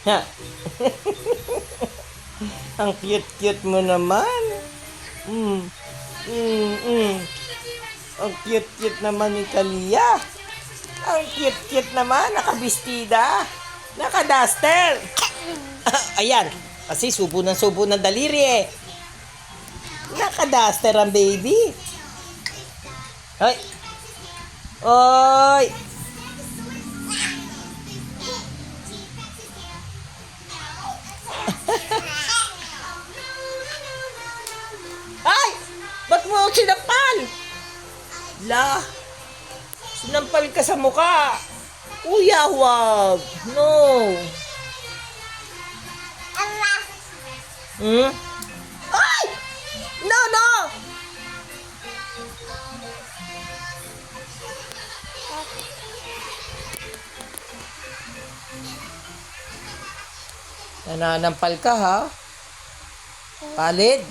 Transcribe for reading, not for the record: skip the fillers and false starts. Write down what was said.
Ha? Ang cute-cute mo naman. Mm. Mm. Ang cute-cute naman ni Kalia. Ang cute-cute naman. Nakabistida. Nakaduster. Ayan. Kasi subo ng daliri eh. Nakaduster ang baby. Hoy. Oy. Ay! Ba't mo ako sinampal? La, sinampal ka sa mukha. Kuya, huwag. No. Hmm? Ay! No, no! Nananampal ka, ha? Palid?